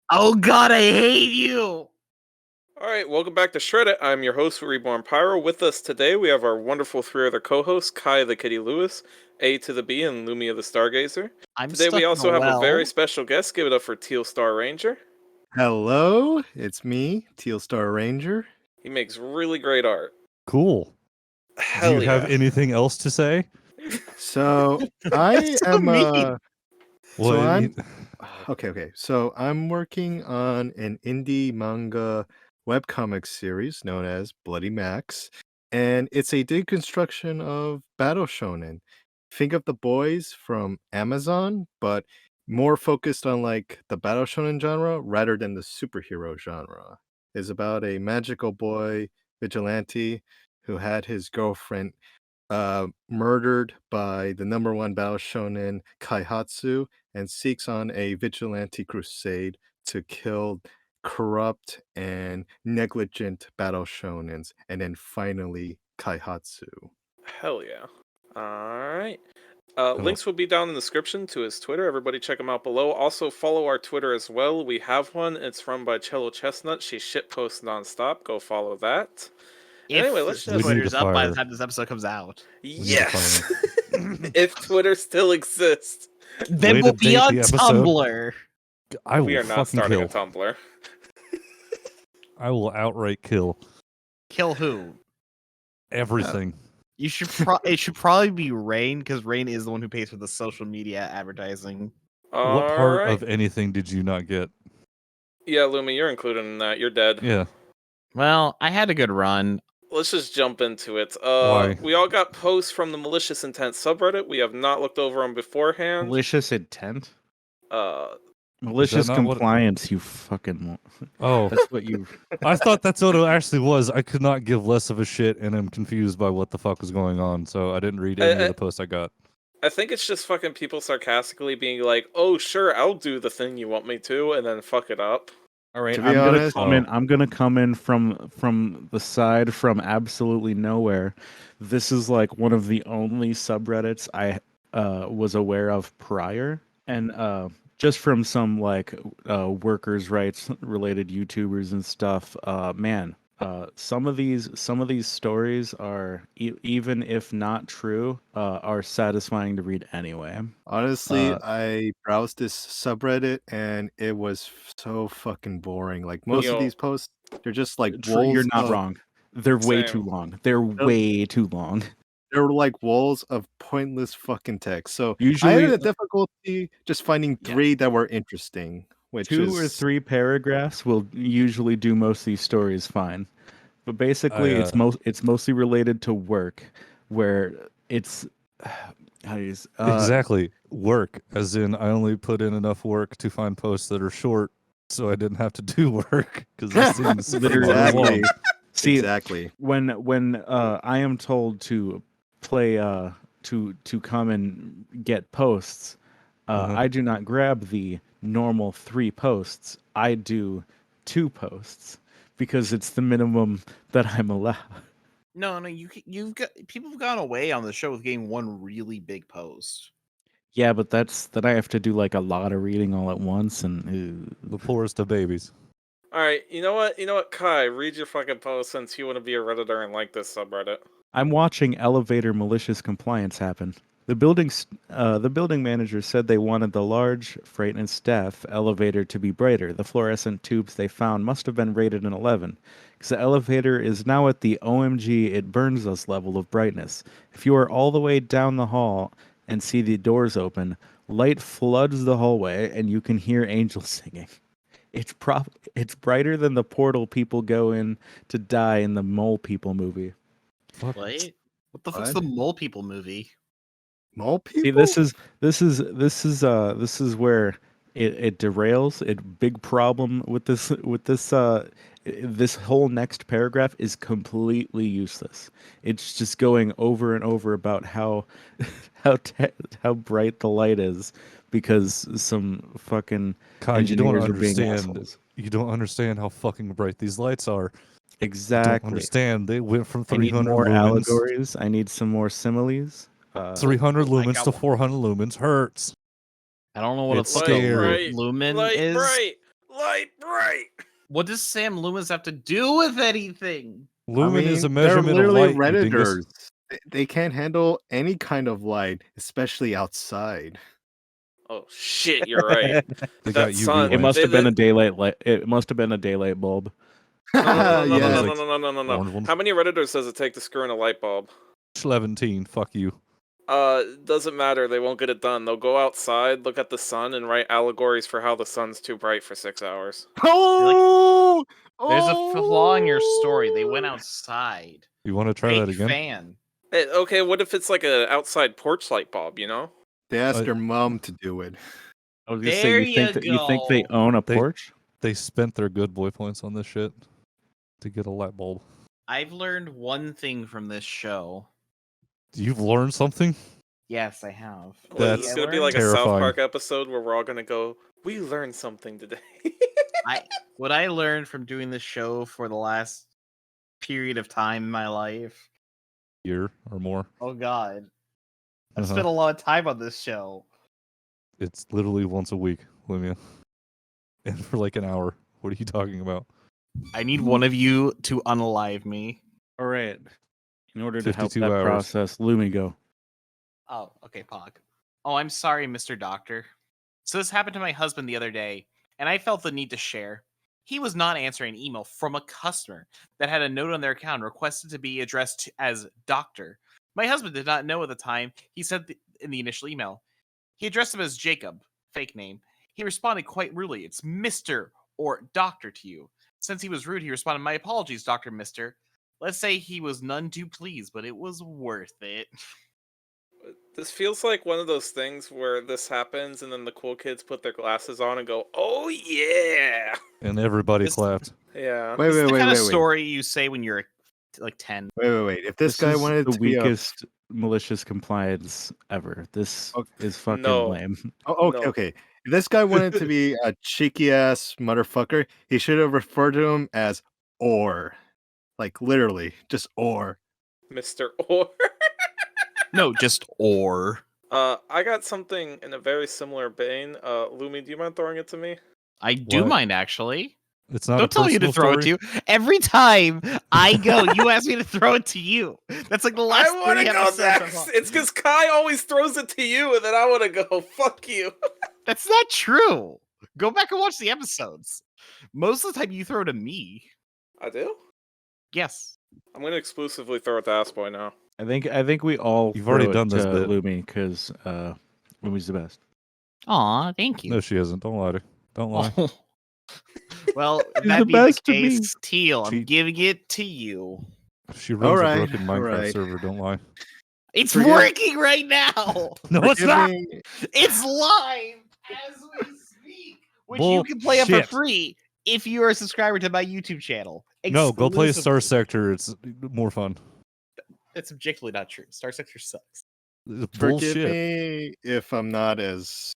Oh god, I hate you! Alright, welcome back to SHREDDIT. I'm your host, Reborn Pyro. With us today, we have our wonderful three other co-hosts, Kai the Kitty Lewis, A to the B, and Lumia the Stargazer. I'm Today we stuck in also a have a very well. special guest. Give it up for Teal Star Ranger. Hello, it's me, Teal Star Ranger. He makes really great art. Cool. Hell Do you have yeah. anything else to say? So I So am mean. so I'm okay. So I'm working on an indie manga webcomic series known as Bloody Max, and it's a deconstruction of battle shonen. Think of the boys from Amazon, but more focused on like the battle shonen genre rather than the superhero genre. It's about a magical boy vigilante who had his girlfriend murdered by the number one battle shonen Kaihatsu and seeks on a vigilante crusade to kill corrupt and negligent battle shonens, and then finally Kaihatsu. Hell yeah. Alright. Links will be down in the description to his Twitter. Everybody check him out below. Also follow our Twitter as well. We have one. It's run by Cello Chestnut. She shitposts nonstop. Go follow that. Anyway, let's just... Twitter's up by the time this episode comes out. Yes! If Twitter still exists. Then we'll be on Tumblr. We are not starting a Tumblr. I will outright kill. Kill who? Everything. You should. It should probably be Rain, because Rain is the one who pays for the social media advertising. What part of anything did you not get? Yeah, Lumi, you're included in that. You're dead. Yeah. Well, I had a good run. Let's just jump into it. Why? We all got posts from the Malicious Intent subreddit. We have not looked over them beforehand. Malicious Intent? Malicious Compliance, you fucking... Oh. That's what you... I thought that's what it actually was. I could not give less of a shit, and I'm confused by what the fuck was going on, so I didn't read any of the posts I got. I think it's just fucking people sarcastically being like, oh, sure, I'll do the thing you want me to, and then fuck it up. All right, I'm gonna come in from the side from absolutely nowhere. This is like one of the only subreddits I was aware of prior, and just from some like workers' rights related YouTubers and stuff. Man, some of these stories are even if not true, are satisfying to read anyway. Honestly, I browsed this subreddit and it was so fucking boring. Like most of these posts, they're just like walls. You're not wrong. They're way too long. They're way too long. They're like walls of pointless fucking text. So usually, I had a difficulty just finding three that were interesting. Which 2 or 3 paragraphs will usually do most of these stories fine, but basically it's mostly related to work, where it's exactly work, as in I only put in enough work to find posts that are short, so I didn't have to do work because this seems literally. See, exactly when I am told to play to come and get posts, I do not grab the normal 3 posts. I do 2 posts because it's the minimum that I'm allowed. No, you've got people have gone away on the show with getting 1 really big post. Yeah, but then I have to do like a lot of reading all at once, and the poorest of babies. All right, you know what, Kai, read your fucking post since you want to be a redditor and like this subreddit. I'm watching elevator malicious compliance happen. The building manager said they wanted the large freight and staff elevator to be brighter. The fluorescent tubes they found must have been rated an 11, because the elevator is now at the OMG it burns us level of brightness. If you are all the way down the hall and see the doors open, light floods the hallway and you can hear angels singing. It's brighter than the portal people go in to die in the Mole People movie. What the fuck's the Mole People movie? Mole people? See, this is where it derails. It big problem with this whole next paragraph is completely useless. It's just going over and over about how bright the light is because some fucking engineers are being assholes. You don't understand how fucking bright these lights are. Exactly. You don't understand. They went from 300 I need more lumens. allegories. I need some more similes. 300 lumens to 400 lumens hurts. I don't know what a fucking lumen is. Light What does Sam Loomis have to do with anything? Lumen is a they're measurement of literally light. You dingus. Redditors. They can't handle any kind of light, especially outside. Oh shit, you're right. They That got UV sun. It must they- have been they- a daylight light. It must have been a daylight bulb. No, no, no, no, Yeah. no, no, no, no, no, no, Orange no. ones. How many Redditors does it take to screw in a light bulb? 17. Fuck you. Doesn't matter. They won't get it done. They'll go outside, look at the sun, and write allegories for how the sun's too bright for 6 hours. Oh, There's a flaw in your story. They went outside. You want to try Big that again? fan. Okay, what if it's like an outside porch light bulb? You know? They asked Uh, their mom to do it. I was gonna There say, you think they go. own a They- porch? They spent their good boy points on this shit to get a light bulb. I've learned one thing from this show. You've learned something? Yes, I have. That's It's I gonna be learned- like a South terrifying. Park episode where we're all gonna go. We learned something today. what I learned from doing this show for the last period of time in my life. Year or more. Oh God, I've Uh-huh. spent a lot of time on this show. It's literally once a week, Lumia. And for like an hour. What are you talking about? I need one of you to unalive me. All right. In order to help 52 that hours. process, Lumi, go. Oh, okay, Pog. Oh, I'm sorry, Mr. Doctor. So this happened to my husband the other day, and I felt the need to share. He was not answering an email from a customer that had a note on their account requested to be addressed as Doctor. My husband did not know at the time. He said in the initial email. He addressed him as Jacob, fake name. He responded quite rudely. It's Mr. or Doctor to you. Since he was rude, he responded, my apologies, Dr. Mister. Let's say he was none too pleased, but it was worth it. This feels like one of those things where this happens, and then the cool kids put their glasses on and go, "Oh yeah, And everybody This- clapped. yeah." Wait, This is wait, the wait, kind wait, of wait, story you say when you're like 10. wait. If this guy is wanted the to be weakest malicious compliance ever. This Okay. is fucking No. lame. Oh, okay, No. okay. If this guy wanted to be a cheeky ass motherfucker, he should have referred to him as or. Like literally, just or. Mr. Orr. No, just or. I got something in a very similar vein. Lumi, do you mind throwing it to me? I do What? mind, actually. It's not Don't a tell me who to personal throw story. it to. Every time I go, you ask me to throw it to you. That's like the last I want to 3 go episodes I've next. watched. It's because Kai always throws it to you, and then I want to go. Fuck you. That's not true. Go back and watch the episodes. Most of the time, you throw to me. I do. Yes. I'm gonna exclusively throw it to Assboy now. I think we all You've already throw it done this to bit. Lumi because Lumi's the best. Aw, thank you. No, she isn't. Don't lie to Don't lie. Oh. Well, if She's that the being best the to me. case, Teal, I'm She- giving it to you. She runs Alright, a broken Minecraft alright. server. Don't lie. It's Forget- working right now. No, it's Forgive not. me- It's live as we speak, which you can play up for Bullshit. free if you are a subscriber to my YouTube channel. No, go play Star Exclusively. Sector. It's more fun. That's objectively not true. Star Sector sucks. It's Forgive bullshit. me if I'm not as,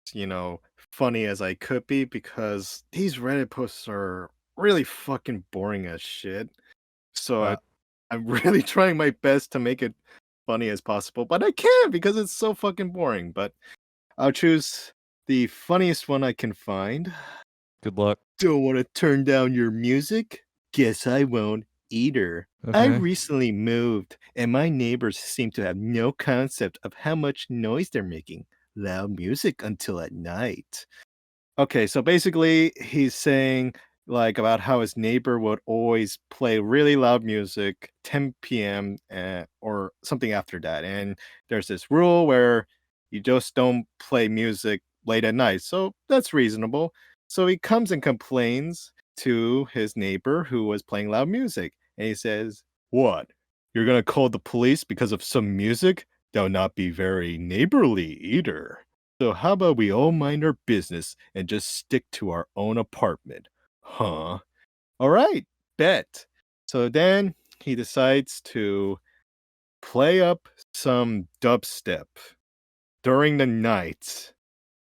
funny as I could be because these Reddit posts are really fucking boring as shit. So Right. I'm really trying my best to make it funny as possible, but I can't because it's so fucking boring. But I'll choose the funniest one I can find. Good luck. Don't want to turn down your music? Guess I won't either. I Okay. recently moved, and my neighbors seem to have no concept of how much noise they're making. Loud music until at night. Okay, so basically, he's saying about how his neighbor would always play really loud music 10 p.m. Or something after that, and there's this rule where you just don't play music late at night. So that's reasonable. So he comes and complains to his neighbor who was playing loud music. And he says, "What? You're going to call the police because of some music? That'll not be very neighborly either. So how about we all mind our business and just stick to our own apartment? Huh? All right, bet." So then he decides to play up some dubstep during the night.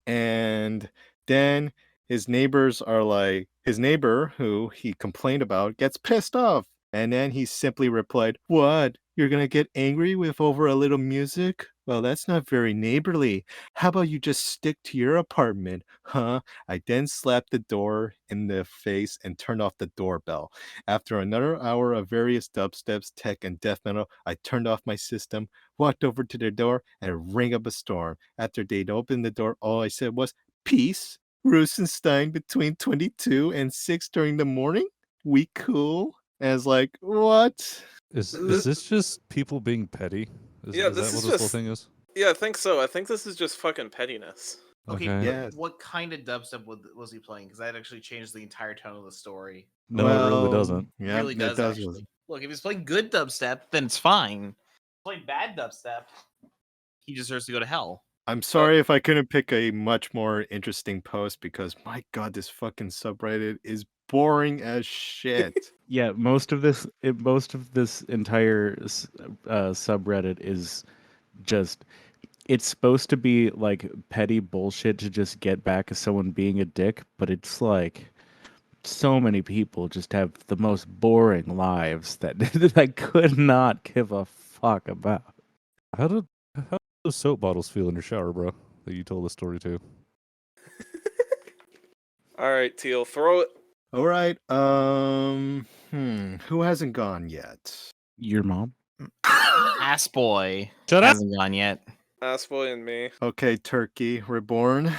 And then his neighbors are like, his neighbor who he complained about gets pissed off. And then he simply replied, "What? You're gonna get angry with over a little music? Well, that's not very neighborly. How about you just stick to your apartment, huh? I then slapped the door in the face and turned off the doorbell. After another hour of various dubsteps, tech, and death metal, I turned off my system, walked over to their door, and rang up a storm. After they'd opened the door, all I said was, "Peace. Rosenstein between 22 and 6 during the morning? We cool?" And I was like, what? Is this just people being petty? Yeah, Is this that is what this whole just- thing is? Yeah, I think so. I think this is just fucking pettiness. Okay, Okay. Yes. what kind of dubstep was he playing? Because that actually changed the entire tone of the story. No, it really Well, doesn't. Yeah, really does, it does. actually. Look, if he's playing good dubstep, then it's fine. If he's playing bad dubstep, he deserves to go to hell. I'm sorry if I couldn't pick a much more interesting post because my god, this fucking subreddit is boring as shit. Yeah, most of this entire subreddit is just, it's supposed to be like petty bullshit to just get back at someone being a dick, but it's like so many people just have the most boring lives that I could not give a fuck about. How did those soap bottles feel in your shower, bro? That you told the story to. All right, Teal, throw it. All right. Who hasn't gone yet? Your mom? Ass boy Shut up! hasn't gone yet. Assboy and me. Okay, Turkey Reborn,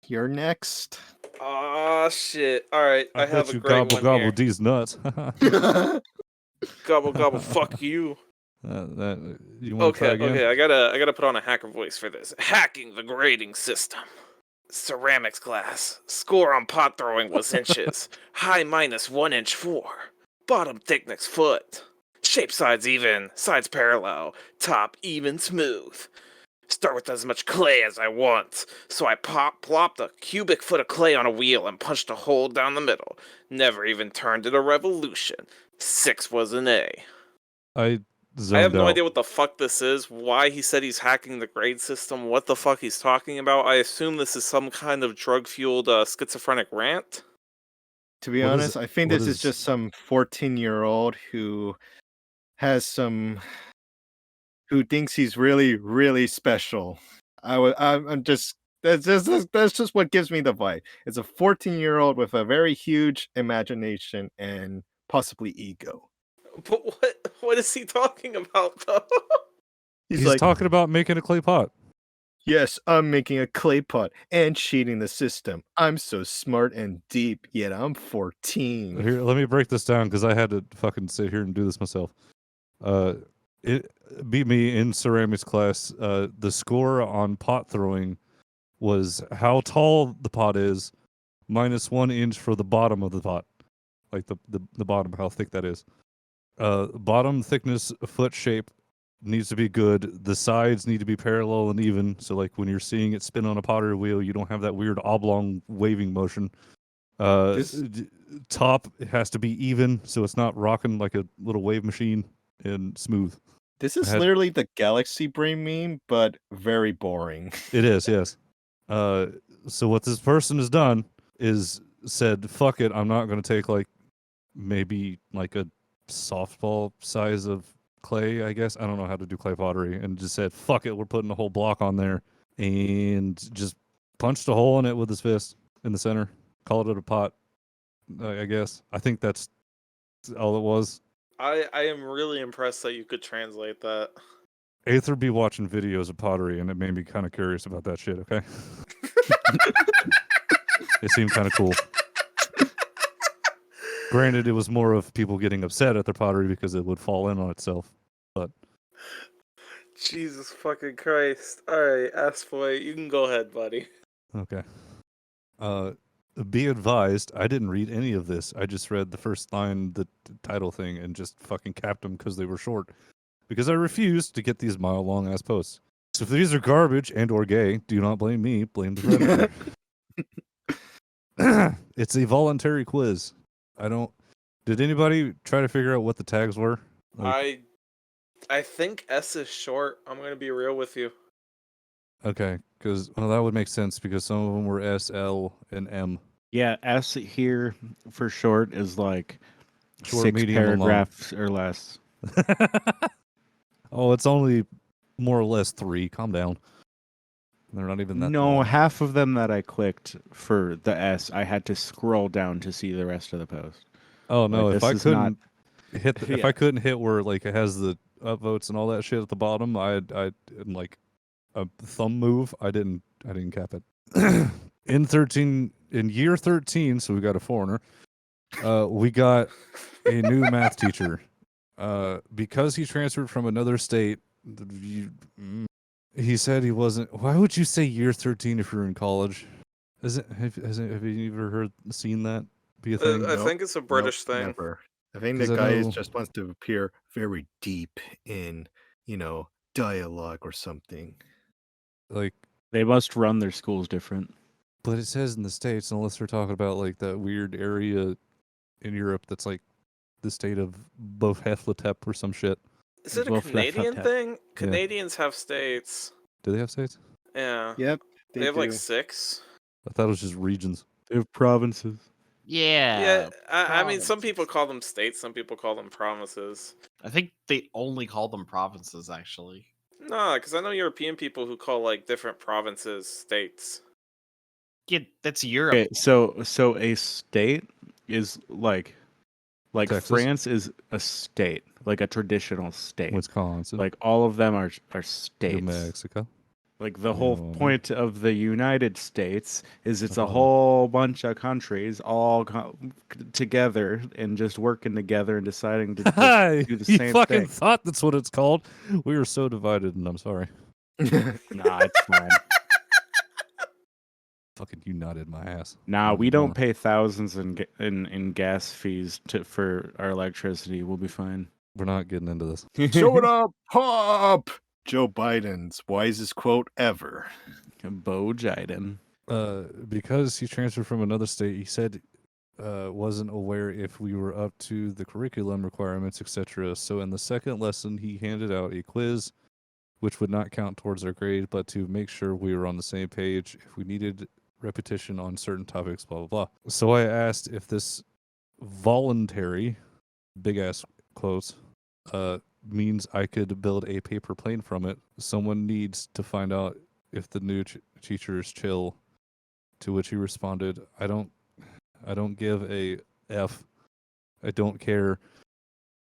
you're next. Ah, shit. All right, I have bet a you great gobble one gobble here. these nuts. Gobble gobble, fuck you. You want to try again? Okay, I gotta put on a hacker voice for this. Hacking the grading system. Ceramics class. Score on pot throwing was inches. High minus 1 inch 4. Bottom thickness foot. Shape sides even, sides parallel. Top even smooth. Start with as much clay as I want. So I plopped a cubic foot of clay on a wheel and punched a hole down the middle. Never even turned it a revolution. 6 was an A. I I have no out. idea what the fuck this is, why he said he's hacking the grade system, what the fuck he's talking about. I assume this is some kind of drug-fueled schizophrenic rant. To be What is honest, it- I think what this is is- just some 14-year-old who has some who thinks he's really, really special. I'm just that's just what gives me the vibe. It's a 14-year-old with a very huge imagination and possibly ego. But what is he talking about, though? He's He's like, talking about making a clay pot. yes, I'm making a clay pot and cheating the system. I'm so smart and deep, yet I'm 14. Here, let me break this down because I had to fucking sit here and do this myself. It beat me in ceramics class. The score on pot throwing was how tall the pot is minus 1 inch for the bottom of the pot, like the bottom, how thick that is. Bottom thickness, foot shape needs to be good. The sides need to be parallel and even. So like when you're seeing it spin on a pottery wheel, you don't have that weird oblong waving motion. Top has to be even, so it's not rocking like a little wave machine, and smooth. This is had- literally the Galaxy Brain meme, but very boring. It is, yes. So what this person has done is said, "Fuck it, I'm not going to take like maybe like a softball size of clay, I guess. I don't know how to do clay pottery," and just said, "Fuck it, we're putting a whole block on there," and just punched a hole in it with his fist in the center. Called it a pot, I guess. I think that's all it was. I am really impressed that you could translate that. Aether be watching videos of pottery, and it made me kind of curious about that shit, okay? It seemed kind of cool. Granted, it was more of people getting upset at their pottery because it would fall in on itself. But Jesus fucking Christ. Alright, Assboy, you can go ahead, buddy. okay. Be advised, I didn't read any of this. I just read the first line, the title thing, and just fucking capped them because they were short. Because I refused to get these mile-long ass posts. So if these are garbage and or gay, do not blame me, blame the Redditor. It's a voluntary quiz. Did anybody try to figure out what the tags were? Like, I think S is short. I'm gonna be real with you. okay, because that would make sense because some of them were S, L, and M. Yeah, S here for short is like Short, 6 medium, and long. paragraphs or less. Oh, it's only more or less 3. Calm down. They're not even that. No, long. half of them that I clicked for the S, I had to scroll down to see the rest of the post. Oh no! Like, If I this is not- couldn't hit, if Yeah. I couldn't hit where like it has the upvotes and all that shit at the bottom, I like a thumb move. I didn't cap it. In year 13, so we got a foreigner. We got a new math teacher. Because he transferred from another state. He said he wasn't. Why would you say year 13 if you're in college? Have you ever seen that be a thing? I think it's a British thing. Never. I think 'Cause the I guy know- just wants to appear very deep in, dialogue or something. Like, They must run their schools different. but it says in the States, unless we're talking about like that weird area in Europe that's like the state of Bohefletep or some shit. Is it a Well, Canadian Flatfat. thing? Canadians have states. Do they have states? Yeah. Yep. They have like do. 6. I thought it was just regions. They have provinces. Yeah, I mean, some provinces. people call them states, some people call them provinces. I think they only call them provinces, actually. No, because I know European people who call like different provinces states. Yeah, that's Europe. Okay, so a state is like Texas? France is a state, like a traditional state. Wisconsin, Like all of them are New states. Mexico. Like the whole Yeah. point of the United States is it's a Uh-huh. whole bunch of countries all together and just working together and deciding to Hi, do the you same fucking thing. thought that's what it's called. We were so divided, and I'm sorry. Nah, it's fine. Fucking you nutted my ass. Nah, Even we don't more. pay thousands in gas fees for our electricity. We'll be fine. We're not getting into this. Show it up, pop! Joe Biden's wisest quote ever. Bo Jiden. Because he transferred from another state, he said wasn't aware if we were up to the curriculum requirements, etc. So in the second lesson, he handed out a quiz, which would not count towards our grade, but to make sure we were on the same page if we needed repetition on certain topics, blah, blah, blah. So I asked if this voluntary, big ass quotes, means I could build a paper plane from it. Someone needs to find out if the new teacher is chill. To which he responded, I don't give a F. I don't care.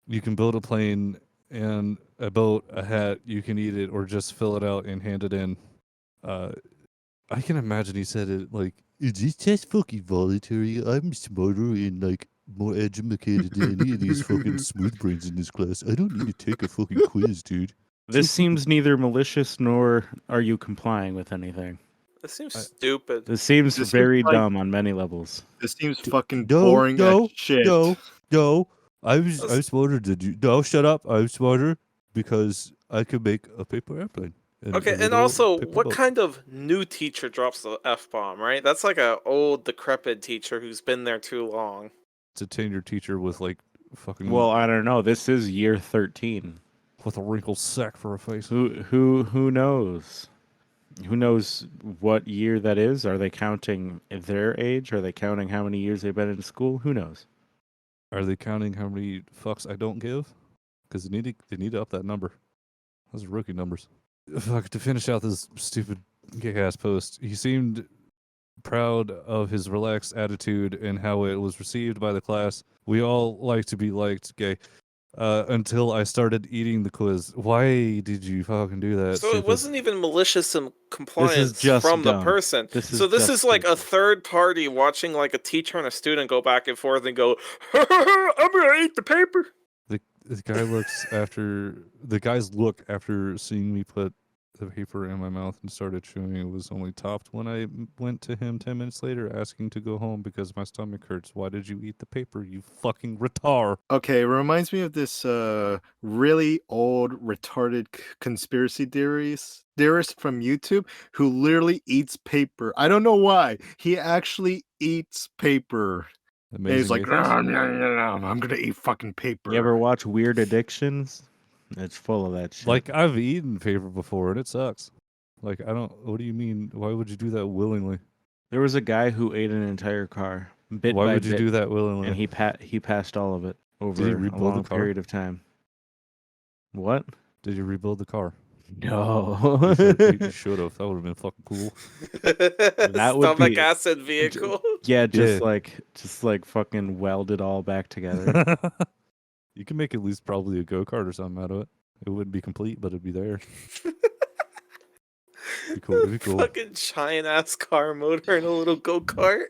You can build a plane and a boat, a hat, you can eat it or just fill it out and hand it in. I can imagine he said it like, is this test fucking voluntary? I'm smarter and like more educated than any of these fucking smooth brains in this class. I don't need to take a fucking quiz, dude. This seems neither malicious nor are you complying with anything. This seems stupid. This seems This seems very like- dumb on many levels. This seems fucking No, boring no, as shit. No, I'm That's- smarter than you. No, shut up. I'm smarter because I could make a paper airplane. Okay, and also, what kind of new teacher drops the F-bomb, right? That's like a old, decrepit teacher who's been there too long. It's a tenured teacher with like fucking Well, I don't know. This is year 13. with a wrinkled sack for a face. Who knows? Who knows what year that is? Are they counting their age? Are they counting how many years they've been in school? Who knows? Are they counting how many fucks I don't give? Because they need to up that number. Those are rookie numbers. Fuck, to finish out this stupid kick-ass post, he seemed proud of his relaxed attitude and how it was received by the class. We all like to be liked, gay. Until I started eating the quiz. Why did you fucking do that? So it wasn't even malicious compliance just from the dumb. person. This is So this just is like a stupid. third party watching like a teacher and a student go back and forth and go, I'm gonna eat the paper. The guy looks after the guy's look after seeing me put the paper in my mouth and started chewing it was only topped when I went to him 10 minutes later asking to go home because my stomach hurts. Why did you eat the paper, you fucking retard? Okay, it reminds me of this really old, retarded conspiracy theorist from YouTube who literally eats paper. I don't know why. He actually eats paper. And he's like, Atheist? I'm gonna eat fucking paper. You ever watch Weird Addictions? It's full of that shit. Like, I've eaten paper before and it sucks. Like, I don't, what do you mean? Why would you do that willingly? There was a guy who ate an entire car, bit Why by would you bit, do that willingly? and he passed all of it over a rebuild the long car? period of time. What? Did you rebuild the car? No. You should have. That would have been fucking cool. That would Stomach be- acid vehicle. Yeah, just Yeah. like fucking weld it all back together. You can make at least probably a go-kart or something out of it. It wouldn't be complete, but it'd be there. Be cool. It'd be cool. Fucking giant ass car motor and a little go kart.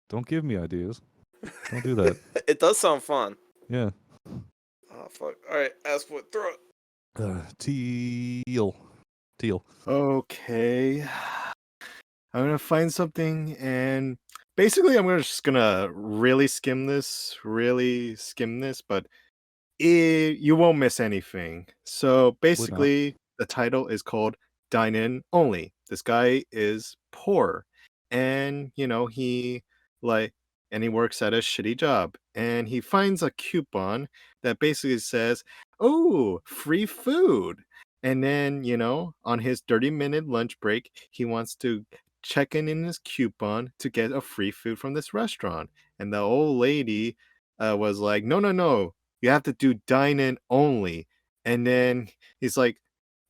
Don't give me ideas. Don't do that. It does sound fun. Yeah. Oh fuck! All right, Aspen, throw it. Teal. Okay. I'm gonna find something, and basically, just gonna really skim this, but you won't miss anything. So basically, the title is called "Dine In Only." This guy is poor, and like, he works at a shitty job, and he finds a coupon that basically says, "Oh, free food." And then, on his 30-minute lunch break, he wants to check in his coupon to get a free food from this restaurant. And the old lady was like, "No, no, no. You have to do dine in only." And then he's like,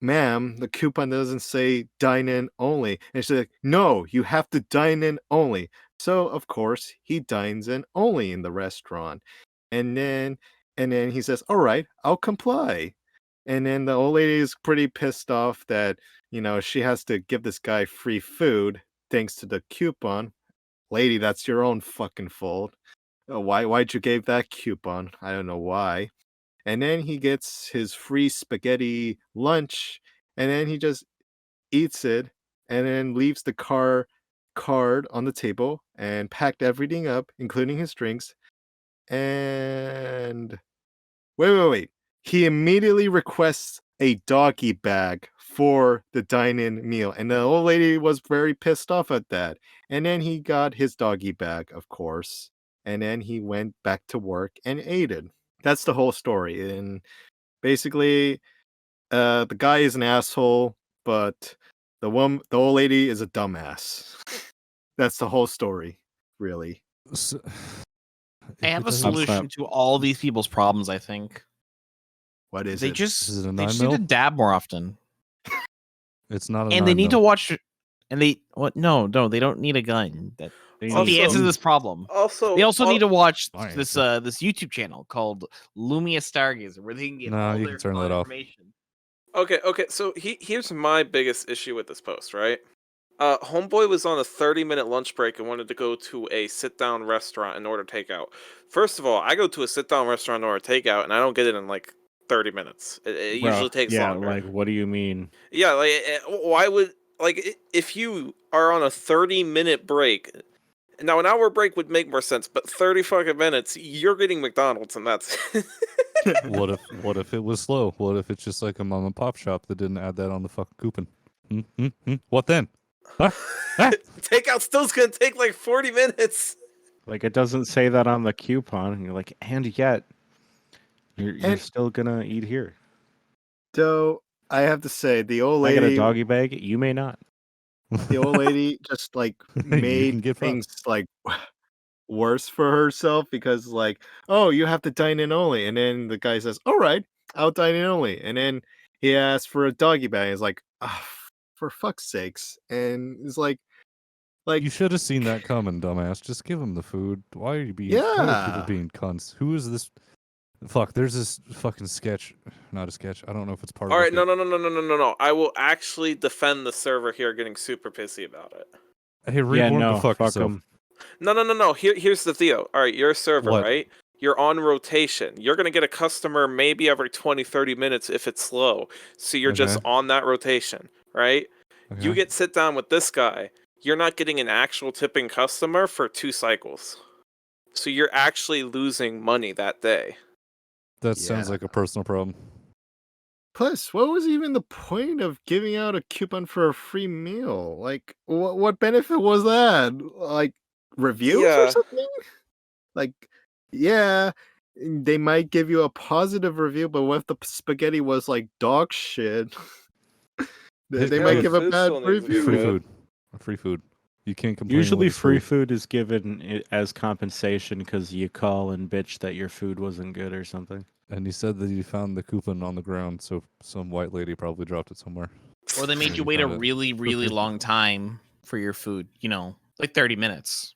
"Ma'am, the coupon doesn't say dine in only." And she's like, "No, you have to dine in only." So of course he dines in only in the restaurant. And then he says, "All right, I'll comply." And then the old lady is pretty pissed off that, she has to give this guy free food thanks to the coupon. "Lady, that's your own fucking fault. Why'd you give that coupon? I don't know why." And then he gets his free spaghetti lunch, and then he just eats it, and then leaves the card on the table and packed everything up, including his drinks. And wait. He immediately requests a doggy bag for the dine-in meal, and the old lady was very pissed off at that. And then he got his doggy bag, of course, and then he went back to work and ate it. That's the whole story. And basically, the guy is an asshole, but the old lady is a dumbass. That's the whole story, really. So, I have a it doesn't- solution to all these people's problems, I think. What is They it? just Is it a they just 9 need to mil? dab more often. It's not a And they 9 need to mil. watch and they what no, they don't need a gun. That's They Also- the answer to this problem. Also, They also need to watch Fine. this YouTube channel called Lumia Stargazer, where they can get No, all you their can turn fun that off. information. Okay. So here's my biggest issue with this post, right? Homeboy was on a 30-minute lunch break and wanted to go to a sit-down restaurant and order takeout. First of all, I go to a sit-down restaurant and order takeout, and I don't get it in like 30 minutes. It Bro, usually takes yeah, longer. like, what do you mean? Yeah, like, why would, like, if you are on a 30-minute break, now an hour break would make more sense, but 30 fucking minutes, you're getting McDonald's, and that's What if it was slow? What if it's just like a mom and pop shop that didn't add that on the fucking coupon? What then? Huh? Takeout still's gonna take like 40 minutes. Like, it doesn't say that on the coupon, and you're like, and yet, you're And- still gonna eat here. So I have to say, the old I got a lady, doggy bag. You may not. the old lady just like You can made get fucked. things like worse for herself, because like, "Oh, you have to dine in only." And then the guy says, "All right, I'll dine in only." And then he asks for a doggy bag. It's like, for fuck's sakes. And it's like You should have seen that coming, dumbass. Just give him the food. Why are you being? Why are people Yeah. being cunts? Who is this? Fuck. There's this fucking sketch. Not a sketch. I don't know if it's part All of. right, no. I will actually defend the server here getting super pissy about it. Hey, reborn the fuck yourself. 'em. No. Here's the deal. All right, you're a server, What? right? You're on rotation. You're going to get a customer maybe every 20, 30 minutes if it's slow. So you're just Okay. on that rotation, right? You Okay. get sit down with this guy. You're not getting an actual tipping customer for 2 cycles. So you're actually losing money that day. That sounds Yeah. like a personal problem. Plus, what was even the point of giving out a coupon for a free meal? Like, what benefit was that? Like, reviews Yeah. or something? Like, yeah, they might give you a positive review, but what if the spaghetti was like dog shit? They Yeah, might the give a food bad still needs to be review. Free good. food. Free food. You can't complain. Usually, when it's free food is given as compensation because you call and bitch that your food wasn't good or something. And he said that he found the coupon on the ground, so some white lady probably dropped it somewhere. Or they made Yeah, you you wait a found it. really, really long time for your food. Like 30 minutes.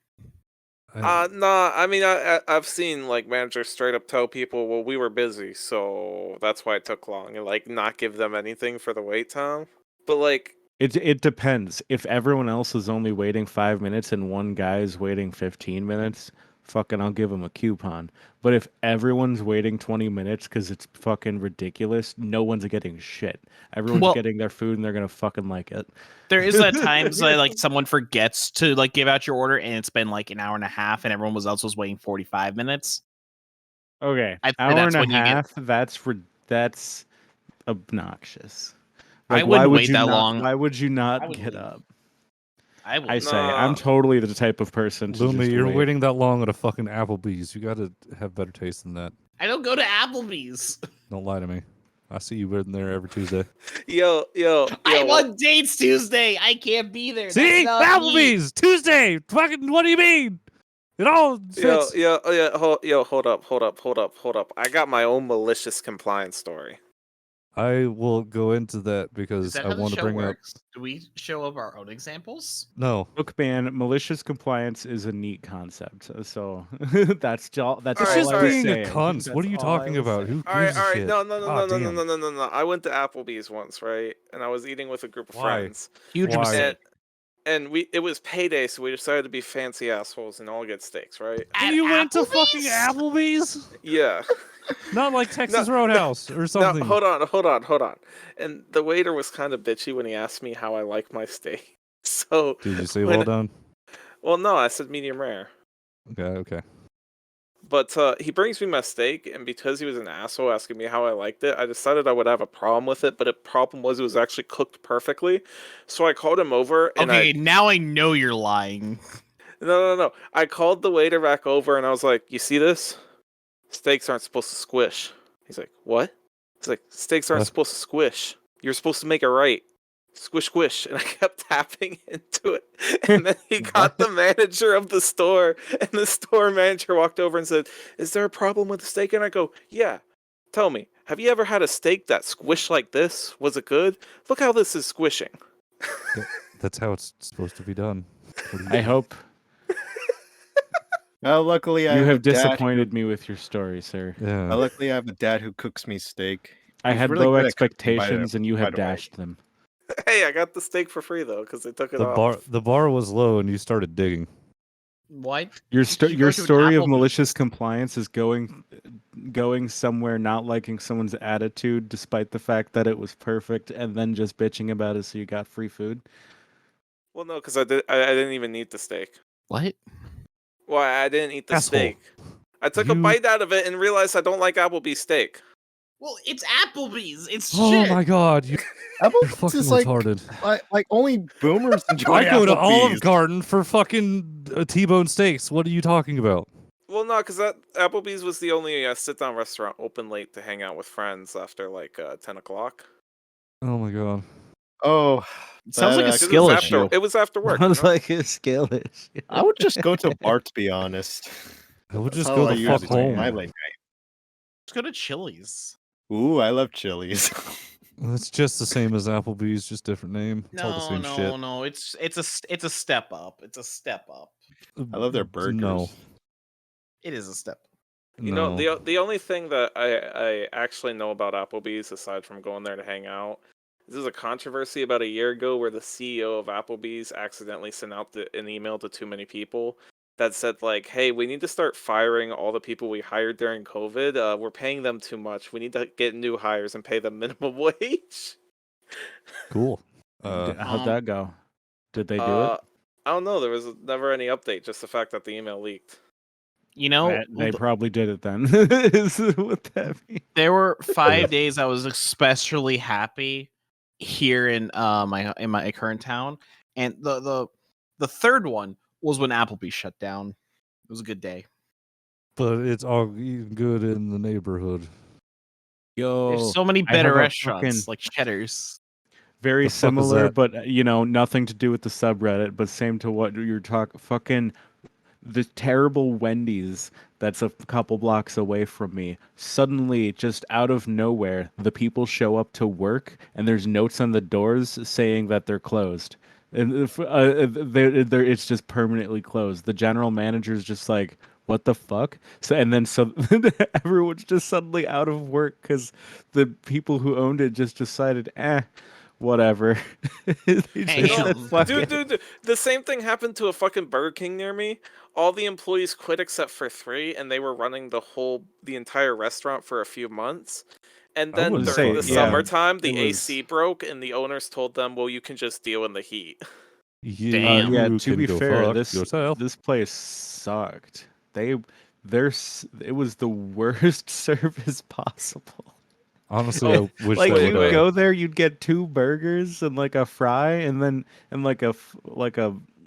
Nah, I mean, I've seen like managers straight up tell people, well, we were busy, so that's why it took long, and like not give them anything for the wait time. But like, It depends. If everyone else is only waiting 5 minutes and one guy is waiting 15 minutes, fucking I'll give him a coupon. But if everyone's waiting 20 minutes because it's fucking ridiculous, no one's getting shit. Everyone's Well- getting their food and they're gonna fucking like it. There is at times like someone forgets to like give out your order and it's been like an hour and a half and everyone else was waiting 45 minutes. Okay, I'd say hour that's and a when you get- half. That's obnoxious. I Like, why wouldn't would wait you that not? long. Why would you I not would get leave. up? I would. I say Nah. I'm totally the type of person to Lumi, just you're wait. waiting that long at a fucking Applebee's. You gotta have better taste than that. I don't go to Applebee's. Don't lie to me. I see you in there every Tuesday. yo, I'm on dates Tuesday. I can't be there. See? That's not me. Applebee's! Tuesday! Fucking, what do you mean? It all fits. hold up. I got my own malicious compliance story. I will go into that Is because that I how the want to show bring works? Do we show up our own examples? up. No. Look, man, malicious compliance is a neat concept. So that's all. That's It's all just I was being a saying. cunt. What are you That's all I talking was about? saying. Who All right, gives a shit? no. Ah, damn. I went to Applebee's once, right? And I was eating with a group of Why? friends. Huge Why? mistake. And it was payday, so we decided to be fancy assholes and all get steaks, right? At And you went to Applebee's? fucking Applebee's? Yeah. Not like Texas Roadhouse or something. No, hold on. And the waiter was kind of bitchy when he asked me how I like my steak. So Did you say when- well done? Well, no, I said medium rare. Okay. But he brings me my steak, and because he was an asshole asking me how I liked it, I decided I would have a problem with it. But the problem was it was actually cooked perfectly. So I called him over, and Okay, now I know you're lying. No. I called the waiter back over, and I was like, "You see this? Steaks aren't supposed to squish." He's like, "What?" He's like, "Steaks aren't What? supposed to squish. You're supposed to make it right. Squish, squish." And I kept tapping into it. And then he got the manager of the store, and the store manager walked over and said, "Is there a problem with the steak?" And I go, "Yeah. Tell me, have you ever had a steak that squished like this? Was it good? Look how this is squishing." That's how it's supposed to be done. What do you I mean? hope Well, luckily I you have have a dad disappointed me with your story, sir. Yeah. Luckily, I have a dad who cooks me steak. I He's had really low good at cooking, expectations, and you by have the way. dashed them. Hey, I got the steak for free though, because they took it The off. bar was low and you started digging. What? Your should go your to an story of Applebee's. malicious compliance is going somewhere, not liking someone's attitude despite the fact that it was perfect, and then just bitching about it so you got free food. Well, no, because I didn't even eat the steak. What? Well, I didn't eat the Asshole. steak. I took a You- bite out of it and realized I don't like Applebee's steak. Well, it's Applebee's. It's Oh shit. my god, you're Applebee's fucking is like, retarded. like only boomers enjoy I go to Olive Applebee's. Garden for fucking T-bone steaks. What are you talking about? Well, no, because Applebee's was the only sit-down restaurant open late to hang out with friends after like 10 o'clock. Oh my god. Oh, It sounds like a that 'Cause skill it was issue. It was after work. Sounds you know? like a skill issue. I would just go to a bar, to be honest. I would That's just how go I the fuck usually spend home. my late Let's go to Chili's. night. Ooh, I love Chili's. It's just the same as Applebee's, just different name. It's all the same shit. No. It's a step up. It's a step up. I love their burgers. No. It is a step up. You no. know, the only thing that I actually know about Applebee's, aside from going there to hang out, this is a controversy about a year ago where the CEO of Applebee's accidentally sent out an email to too many people that said, like, "Hey, we need to start firing all the people we hired during COVID. We're paying them too much. We need to get new hires and pay them minimum wage." Cool. How'd that go? Did they do it? I don't know. There was never any update, just the fact that the email leaked. You know, They probably did it then. Is what that means. there were 5 days I was especially happy here in my current town, and the third one was when Applebee's shut down. It was a good day. But it's all good in the neighborhood. Yo, There's so many I better have a restaurants fucking- like Cheddar's. very The fuck is similar, that? but nothing to do with the subreddit, but same to what you're talking. the terrible Wendy's that's a couple blocks away from me, suddenly, just out of nowhere, the people show up to work, and there's notes on the doors saying that they're closed. And it's just permanently closed. The general manager's just like, what the fuck? So everyone's just suddenly out of work because the people who owned it just decided, whatever. They said, fuck it. Dude, the same thing happened to a fucking Burger King near me. All the employees quit except for 3, and they were running the entire restaurant for a few months. And then during the summertime, the AC broke, and the owners told them, "Well, you can just deal in the heat." Yeah. To be fair, this place sucked. It was the worst service possible. Honestly, I wish like they you'd go there, you'd get 2 burgers and like a fry, and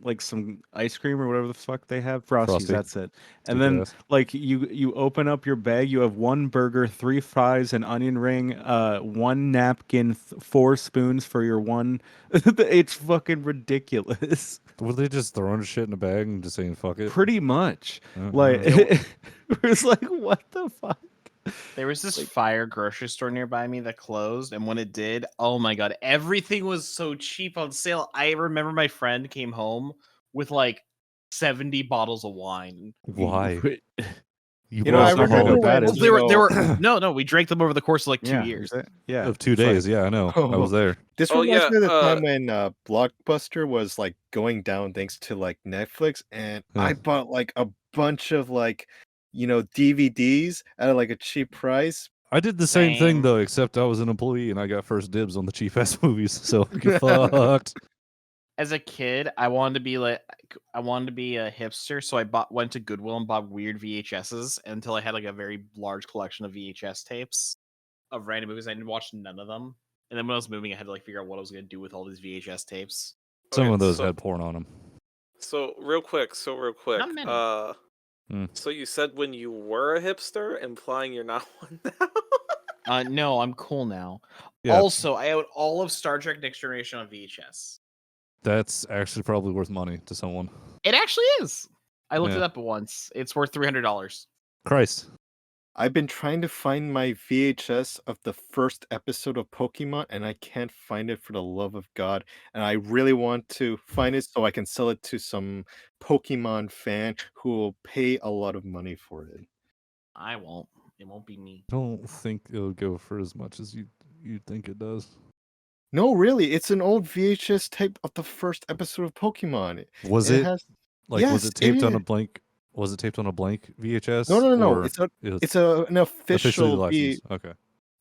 like some ice cream or whatever the fuck they have, Frosties. That's it. And then like you open up your bag, you have 1 burger, 3 fries, an onion ring, 1 napkin, 4 spoons for your one. It's fucking ridiculous. Were they just throwing shit in a bag and just saying fuck it? Pretty much. Like it was like, what the fuck? There was this fire grocery store nearby me that closed, and when it did, oh my god, everything was so cheap on sale. I remember my friend came home with like 70 bottles of wine. Why? I remember no, we drank them over the course of like 2 years. Of 2 days. I know. I was there. This reminds me of the time when Blockbuster was like going down thanks to like Netflix, and I bought like a bunch of like, DVDs at like a cheap price. I did the same thing though, except I was an employee and I got first dibs on the cheap ass movies. So get fucked. As a kid, I wanted to be a hipster, so I went to Goodwill and bought weird VHSs until I had like a very large collection of VHS tapes of random movies. I didn't watch none of them, and then when I was moving, I had to like figure out what I was gonna do with all these VHS tapes. Some of those had porn on them. So real quick. Not many. So you said when you were a hipster, implying you're not one now? No, I'm cool now. Yeah. Also, I own all of Star Trek Next Generation on VHS. That's actually probably worth money to someone. It actually is. I looked it up once. It's worth $300. Christ. I've been trying to find my VHS of the first episode of Pokemon, and I can't find it for the love of God. And I really want to find it so I can sell it to some Pokemon fan who will pay a lot of money for it. I won't. It won't be me. I don't think it'll go for as much as you think it does. No, really, it's an old VHS tape of the first episode of Pokemon. Was it taped on a blank? Was it taped on a blank VHS? No. It's an official okay.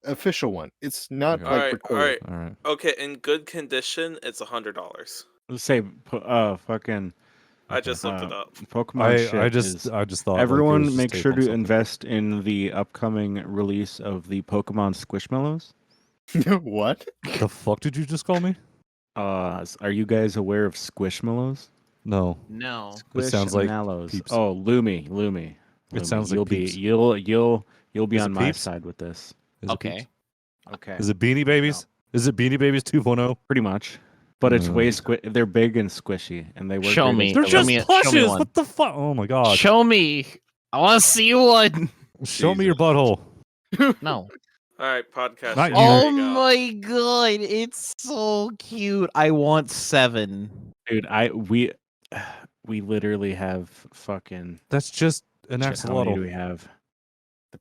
Official one. It's not like recorded. All right. Okay, in good condition, it's $100. Let's say, fucking. I just looked it up. Pokemon I just thought everyone make sure to invest in the upcoming release of the Pokemon Squishmallows. What? The fuck did you just call me? Are you guys aware of Squishmallows? No. It sounds like Peeps. Oh, Lumi. It sounds like you'll be on my Peeps? side with this. Okay. Is it Beanie Babies? No. Is it Beanie Babies 2.0? Pretty much. But it's way they're big and squishy, and they work. Show me. They're just plushes. Show me what the fuck? Oh my god. Show me. I want to see one. Show me your butthole. No. All right, podcast. Not you. Oh my god, it's so cute. I want 7. Dude, we literally have fucking. That's just an axolotl. How many do we have?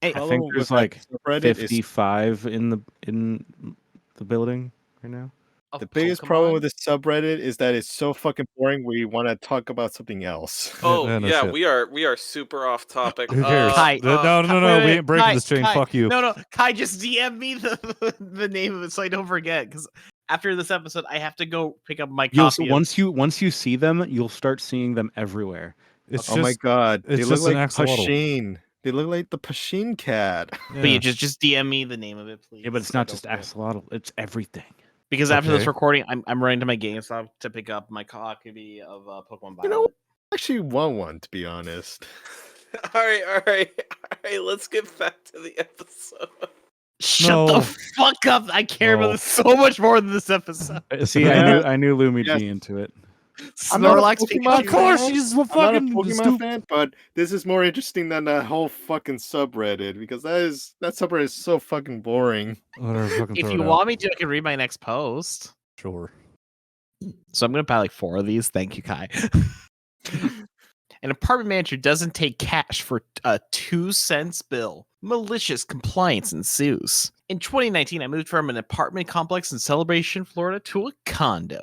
I think there's like 55 in the building right now. The biggest problem with this subreddit is that it's so fucking boring. We want to talk about something else. Oh yeah, we are super off topic. Who cares? Kai, no, we ain't breaking this chain. Fuck you. No, Kai, just DM me the name of it so I don't forget. Because after this episode, I have to go pick up my copy. Once you see them, you'll start seeing them everywhere. Oh my god, they look like Pasheen. They look like the Pasheen cat. Yeah. But you just DM me the name of it, please. Yeah, but it's not just axolotl; it's everything. Because after this recording, I'm running to my GameStop to pick up my copy of Pokemon Violet. I actually want one, to be honest. All right. Let's get back to the episode. Shut the fuck up! I care about this so much more than this episode. See, I knew Lumi'd be into it. I'm not a Snorlax Pokemon Of course, fan. she's I'm not a fucking Pokemon stupid. fan, but this is more interesting than that whole fucking subreddit because that subreddit is so fucking boring. Whatever, fucking If throw you it out. want me to, I can read my next post. Sure. So I'm gonna buy like 4 of these. Thank you, Kai. An apartment manager doesn't take cash for a 2-cent bill. Malicious compliance ensues. In 2019, I moved from an apartment complex in Celebration, Florida to a condo.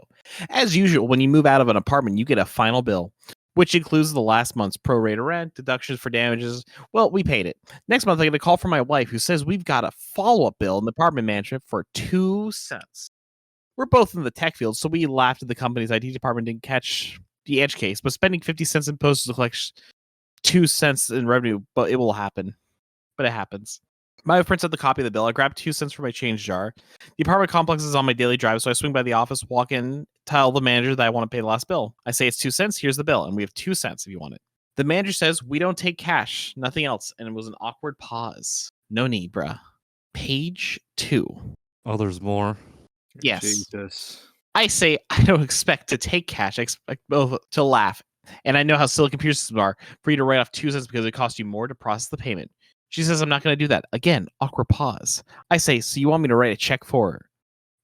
As usual, when you move out of an apartment, you get a final bill, which includes the last month's prorated rent, deductions for damages. Well, we paid it. Next month, I get a call from my wife who says we've got a follow-up bill in the apartment management for 2 cents. We're both in the tech field, so we laughed at the company's IT department didn't catch the edge case, but spending 50 cents in posts to collect 2 cents in revenue, but it will happen. But it happens. My wife prints out the copy of the bill. I grab 2 cents for my change jar. The apartment complex is on my daily drive, so I swing by the office, walk in, tell the manager that I want to pay the last bill. I say it's 2 cents, here's the bill, and we have 2 cents if you want it. The manager says we don't take cash, nothing else, and it was an awkward pause. No need, bruh. Page 2. Oh, there's more. Yes. Jesus. I say I don't expect to take cash. I expect both to laugh. And I know how silly computer systems are for you to write off 2 cents because it costs you more to process the payment. She says I'm not going to do that. Again, awkward pause. I say, so you want me to write a check for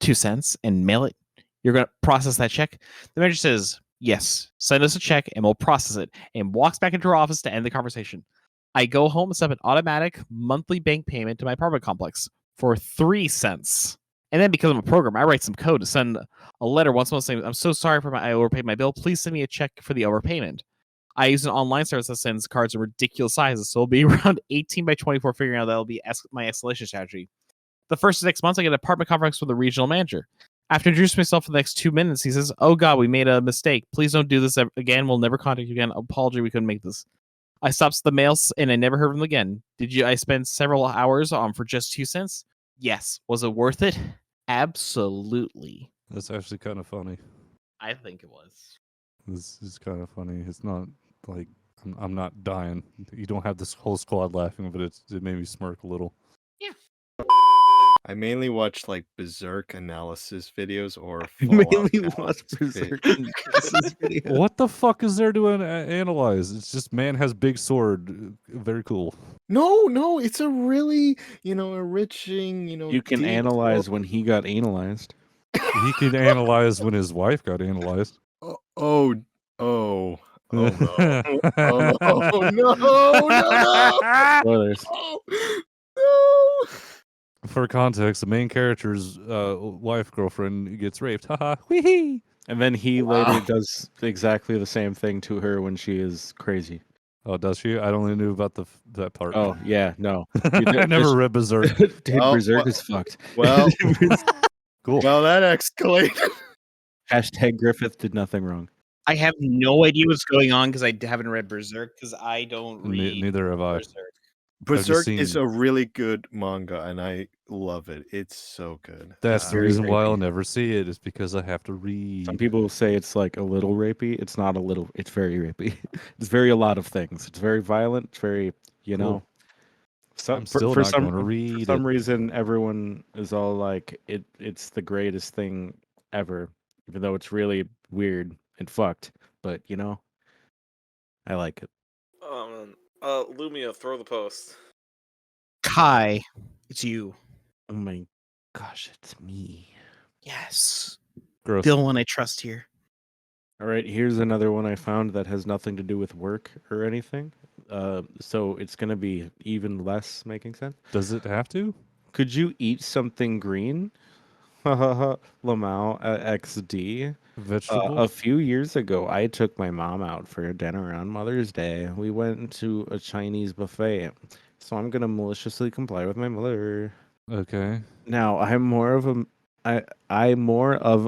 2 cents and mail it? You're going to process that check? The manager says, yes, send us a check and we'll process it, and walks back into her office to end the conversation. I go home and set up an automatic monthly bank payment to my apartment complex for 3 cents. And then because I'm a programmer, I write some code to send a letter once a month saying, I'm so sorry for I overpaid my bill. Please send me a check for the overpayment. I use an online service that sends cards of ridiculous sizes, so it'll be around 18 by 24, figuring out that'll be my escalation strategy. The first 6 months, I get an apartment complex with the regional manager. After introducing myself for the next 2 minutes, he says, oh God, we made a mistake. Please don't do this again. We'll never contact you again. Apology, we couldn't make this. I stopped the mails and I never heard from them again. I spend several hours on for just 2 cents? Yes. Was it worth it? Absolutely. That's actually kind of funny. I think it was. This is kind of funny. It's not like I'm not dying. You don't have this whole squad laughing, but it made me smirk a little. Yeah. I mainly watch like Berserk analysis videos or I Fallout mainly analysis watch Berserk videos. analysis videos. What the fuck is there to analyze? It's just man has big sword. Very cool. No, it's a really, enriching, You can deep analyze when he got analyzed. He could analyze when his wife got analyzed. Oh no. Oh no. Oh no. Spoilers. Oh, no. For context, the main character's wife girlfriend gets raped. Haha. Wee. And then he Wow. later does exactly the same thing to her when she is crazy. Oh, does she? I only knew about that part. Oh, yeah, no. I never read Berserk. Dude, Well, Berserk well- is fucked. Well, Cool. well, that escalated. Hashtag Griffith did nothing wrong. I have no idea what's going on because I haven't read Berserk because I don't read Neither have I. Berserk. Berserk is seen- a really good manga, and I love it. It's so good. That's the very reason why I'll rapey. never see it. Is because I have to read. Some people say it's like a little rapey. It's not a little. It's very rapey. It's very a lot of things. It's very violent. It's very, Cool. Some, I'm still for not some, going to read for some it. reason, everyone is all like, it's the greatest thing ever, even though it's really weird and fucked. But I like it. Lumia, throw the post. Kai, it's you. Oh my gosh, it's me. Yes. Gross. The only one I trust here. All right, here's another one I found that has nothing to do with work or anything. So it's gonna be even less making sense. Does it have to? Could you eat something green? Lamau XD. Vegetable? A few years ago, I took my mom out for dinner on Mother's Day. We went to a Chinese buffet. So I'm gonna maliciously comply with my mother. Okay. Now I'm more of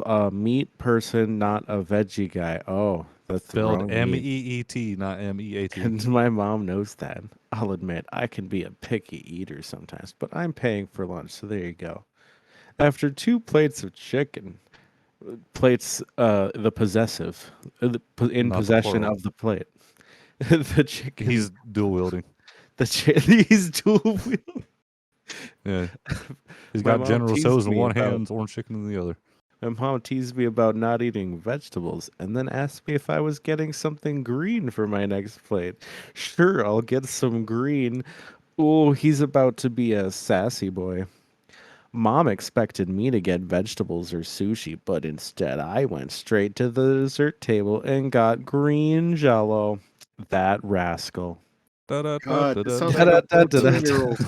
a meat person, not a veggie guy. Oh, that's the Spelled wrong meat. MEET, not MEAT. And my mom knows that. I'll admit, I can be a picky eater sometimes, but I'm paying for lunch, so there you go. After 2 plates of chicken, the possessive, in Not the possession plural. of the plate. The chicken. He's dual wielding. He's dual wielding. Yeah. He's My got mom General teased So's in me one about- hand, orange chicken in the other. My mom teased me about not eating vegetables and then asked me if I was getting something green for my next plate. Sure, I'll get some green. Oh, he's about to be a sassy boy. Mom expected me to get vegetables or sushi, but instead I went straight to the dessert table and got green jello. That rascal. God, this sounds like a Da-da-da-da-da. 14-year-old.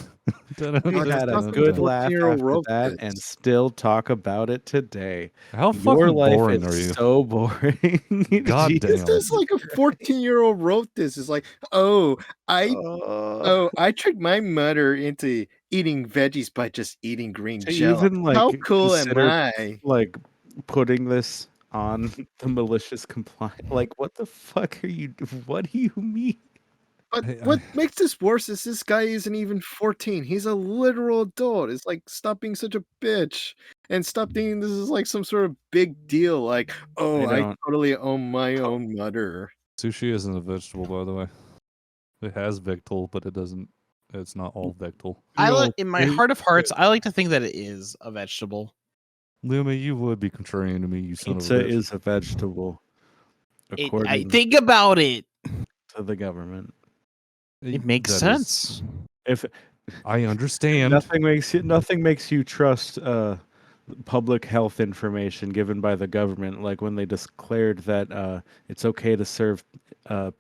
We Oh, this had a sounds like a good laugh 14-year-old after wrote that this. and still talk about it today. How Your fucking life boring is are you? so boring. God Jeez. This damn. is like a 14-year-old wrote this. It's like, I tricked my mother into eating veggies by just eating green To jello. even like How cool am consider I? like putting this on the malicious compliance. Like, what the fuck are you? What do you mean? But Hey, what makes this worse is this guy isn't even 14. He's a literal adult. It's like, stop being such a bitch and stop thinking this is like some sort of big deal. Like, oh, I don't. totally own my own mother. Sushi isn't a vegetable, by the way. It has vectol, but it doesn't. It's not all vectol. I No, like in my wait, heart of hearts, I like to think that it is a vegetable. Luma, you would be contrarian to me, you son of Pizza a bitch. is a vegetable, I according think about it. to the government. It makes That is- sense. If I understand. nothing makes you trust public health information given by the government, like when they declared that it's okay to serve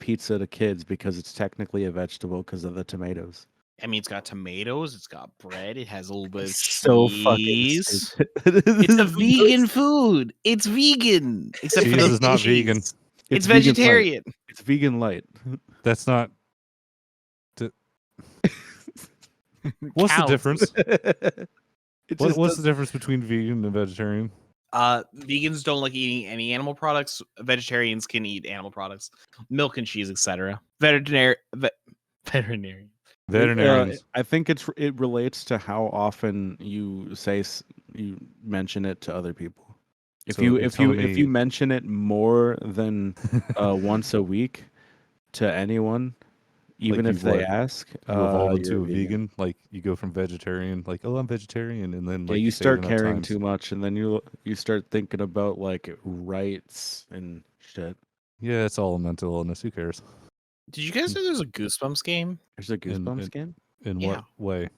pizza to kids because it's technically a vegetable because of the tomatoes. I mean, it's got tomatoes, it's got bread, it has a little bit of So fucking cheese. stupid. It's a vegan food. It's vegan, except for Cheese the is not cheese. vegan. It's vegan light. vegetarian. It's vegan light. That's not. What's the Cows. difference? It just What's the difference between vegan and vegetarian? Vegans don't like eating any animal products. Vegetarians can eat animal products, milk and cheese, etc. Veterinarian. Veterinarians. I think it relates to how often you you mention it to other people. If So you you're if you telling if you me- mention it more than once a week to anyone, even Like if you've they what? ask, You evolve you're into a vegan. Like you go from vegetarian, like, oh, I'm vegetarian, and then Yeah, like you say it start enough caring times. too much, and then you start thinking about like rights and shit. Yeah, it's all a mental illness. Who cares? Did you guys know there's a Goosebumps game? There's a Goosebumps game. In Yeah. what way?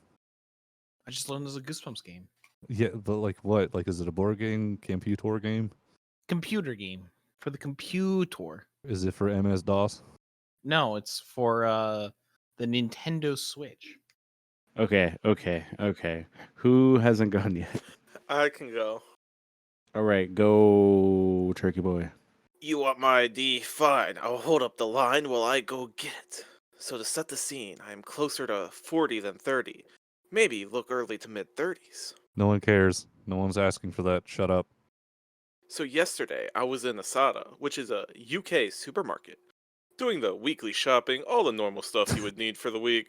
I just learned there's a Goosebumps game. Yeah, but like what? Like, is it a board game, computer game? Computer game for the computer. Is it for MS DOS? No, it's for the Nintendo Switch. Okay. Who hasn't gone yet? I can go. All right, go, Turkey Boy. You want my ID? Fine. I'll hold up the line while I go get it. So to set the scene, I am closer to 40 than 30. Maybe look early to mid-30s. No one cares. No one's asking for that. Shut up. So yesterday, I was in Asada, which is a UK supermarket, doing the weekly shopping, all the normal stuff you would need for the week,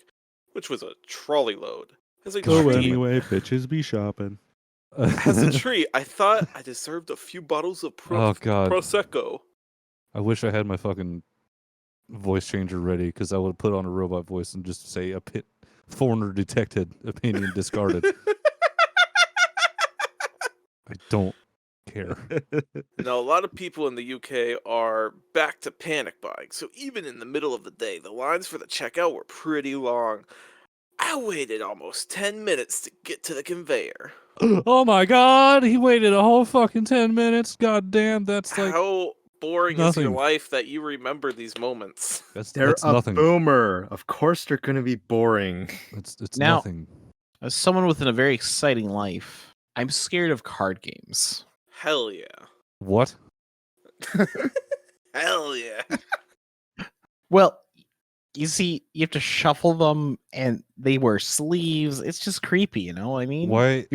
which was a trolley load. As a God Go damn it. anyway, bitches be shopping. As a treat, I thought I deserved a few bottles of Oh, God. Prosecco. I wish I had my fucking voice changer ready, because I would put on a robot voice and just say foreigner detected, opinion discarded. I don't care. Now, a lot of people in the UK are back to panic buying, so even in the middle of the day, the lines for the checkout were pretty long. I waited almost 10 minutes to get to the conveyor. Oh my god, he waited a whole fucking 10 minutes. God damn, that's like How boring is nothing. your life that you remember these moments? They're that's a nothing. boomer. Of course they're going to be boring. It's Now- nothing. As someone with a very exciting life, I'm scared of card games. Hell yeah. What? Hell yeah. Well, you see, you have to shuffle them, and they wear sleeves. It's just creepy, you know what I mean? Why?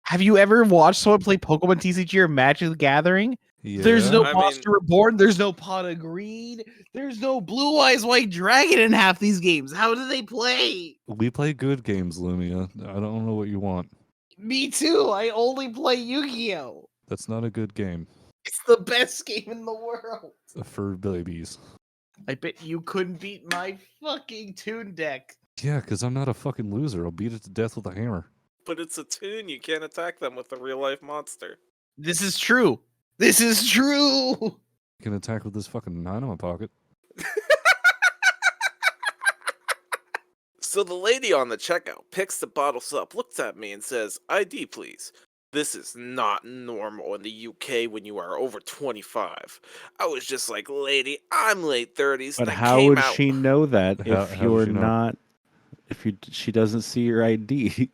Have you ever watched someone play Pokemon TCG or Magic the Gathering? Yeah. There's no I Monster Reborn. There's no Pot of Greed. There's no Blue Eyes White Dragon in half these games. How do they play? We play good games, Lumia. I don't know what you want. Me too. I only play Yu-Gi-Oh. That's not a good game It's the best game in the world. for babies. I bet you couldn't beat my fucking Toon deck. Yeah, because I'm not a fucking loser. I'll beat it to death with a hammer. But it's a tune, you can't attack them with a real life monster. This is true. This is true. You can attack with this fucking 9 in my pocket. So the lady on the checkout picks the bottles up, looks at me, and says, "ID, please. This is not normal in the UK when you are over 25. I was just like, lady, I'm late 30s. But and I how came would out. she know that How if does you're she know? not? She doesn't see your ID.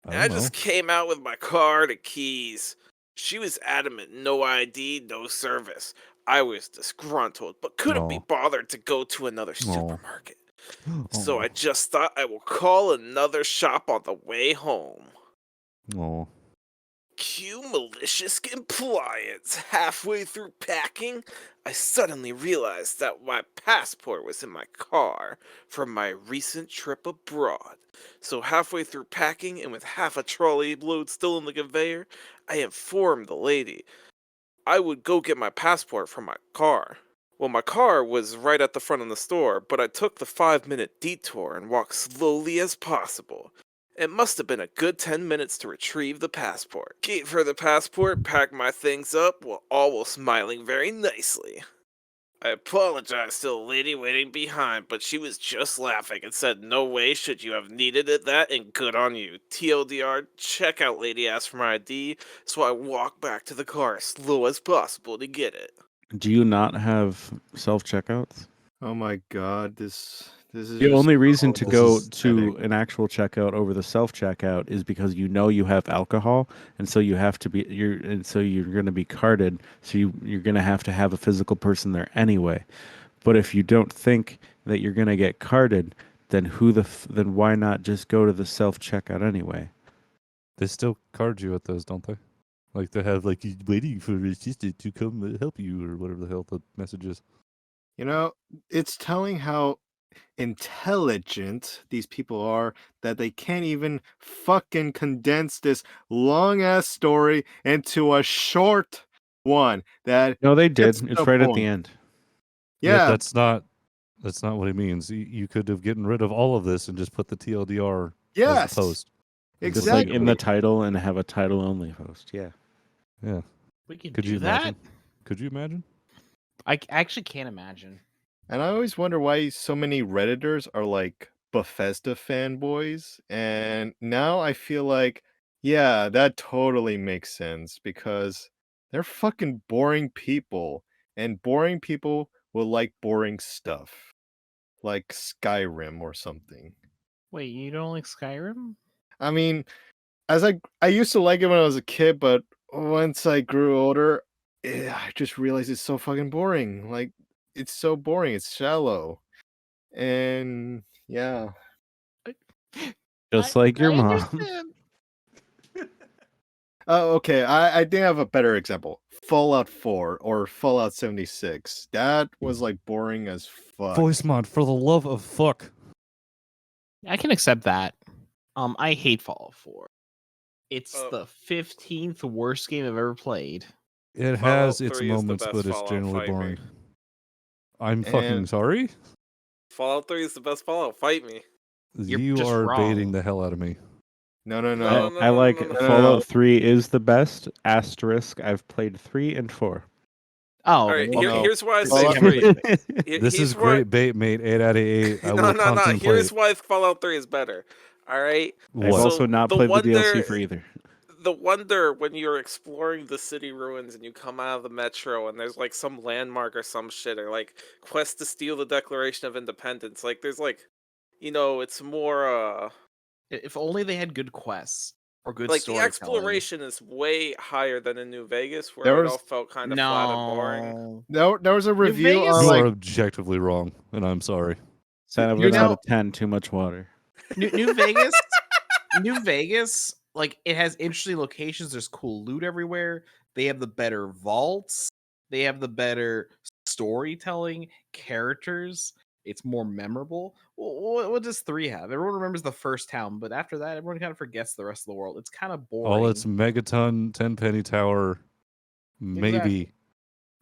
I just came out with my card and keys. She was adamant, no ID, no service. I was disgruntled, but couldn't be Aw. bothered to go to another Aw. supermarket. So Aw. I just thought I will call another shop on the way home. Aw. Cue malicious compliance. Halfway through packing, I suddenly realized that my passport was in my car from my recent trip abroad. So halfway through packing and with half a trolley load still in the conveyor, I informed the lady I would go get my passport from my car. Well, my car was right at the front of the store, but I took the 5-minute detour and walked slowly as possible. It must have been a good 10 minutes to retrieve the passport. Gave her the passport, packed my things up, while all was smiling very nicely. I apologized to the lady waiting behind, but she was just laughing and said no way should you have needed it that, and good on you. TLDR, checkout lady asked for my ID, so I walked back to the car as slow as possible to get it. Do you not have self checkouts? Oh my god, this is The just only reason so to go pathetic. to an actual checkout over the self checkout is because you know you have alcohol, and so you have to be you're going to be carded, so you're going to have a physical person there anyway. But if you don't think that you're going to get carded, then then why not just go to the self checkout anyway? They still card you at those, don't they? Like they have like, "He's waiting for his assistant to come help you," or whatever the hell the message is. You know, it's telling how intelligent these people are that they can't even fucking condense this long ass story into a short one that No, they gets did. to It's the right at the point. end. Yeah, That's not what it means. You could have gotten rid of all of this and just put the TLDR as yes, the post. And Just been like done in with the it. title and have a title only post. Yeah. Yeah. We can Could do you that. imagine? Could you imagine? I actually can't imagine. and I always wonder why so many Redditors are like Bethesda fanboys. And now I feel like, yeah, that totally makes sense because they're fucking boring people. And boring people will like boring stuff, like Skyrim or something. Wait, you don't like Skyrim? I mean, I used to like it when I was a kid, but once I grew older, I just realized it's so fucking boring. Like, it's so boring. It's shallow. And yeah. Just like your mom. understand. Oh, okay. I think I have a better example. Fallout 4 or Fallout 76. That was like boring as fuck. Voice mod, for the love of fuck. I can accept that. I hate Fallout 4. It's Oh. the 15th worst game I've ever played. It Fallout has its 3 is the moments, best but it's Fallout, generally fight me. boring. I'm fucking And sorry. Fallout 3 is the best Fallout, fight me. You're You just are baiting wrong. the hell out of me. no, no, No, no. I like no. Fallout 3 is the best. Asterisk. I've played 3 and 4. Oh, Alright, well, no. here's why I This say Fallout- is everything. 3. This is Here's why- great bait, mate. 8 out of 8. I will No. contemplate. Here's why Fallout 3 is better. Alright? I've What? also not played the DLC wonder- for either. The wonder when you're exploring the city ruins and you come out of the metro and there's like some landmark or some shit, or like quest to steal the Declaration of Independence. Like there's like, it's more If only they had good quests or good like the storytelling. exploration is way higher than in New Vegas, where There it was- all felt kind of flat and boring. No. There was a review Vegas- on You like are objectively wrong, and I'm sorry. 7 you know- out of 10. Too much water. New Vegas, New Vegas, like it has interesting locations. There's cool loot everywhere. They have the better vaults. They have the better storytelling, characters. It's more memorable. What does 3 have? Everyone remembers the first town, but after that, everyone kind of forgets the rest of the world. It's kind of boring. All its Megaton, 10 penny tower, maybe,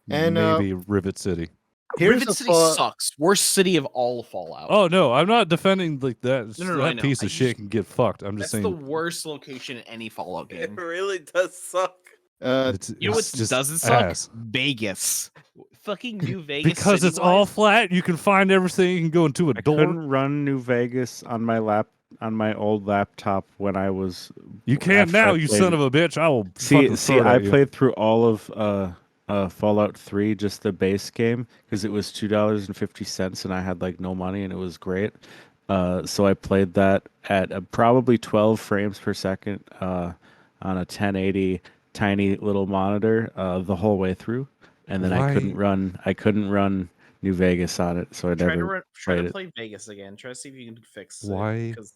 And, maybe Rivet City. here's Rivet the City Fallout- sucks. Worst city of all Fallout. Oh no, I'm not defending like that. No, I That know. piece I of shit just- can get fucked. I'm just That's the saying. worst location in any Fallout It game. really does suck. You know what it's just doesn't suck? ass. Vegas. Fucking New Vegas. Because it's all flat, you can find everything. You can go into a I door. couldn't run New Vegas on my old laptop when I was. You can after now, I you played son it. of a bitch. I will See, fucking throw it I at you. played through all of Fallout 3, just the base game, because it was $2.50, and I had like no money, and it was great. So I played that at probably 12 frames per second on a 1080 tiny little monitor the whole way through, and then I couldn't run New Vegas on it, so I Try never to played it. play Vegas again. Try to see if you can fix it. Why 'cause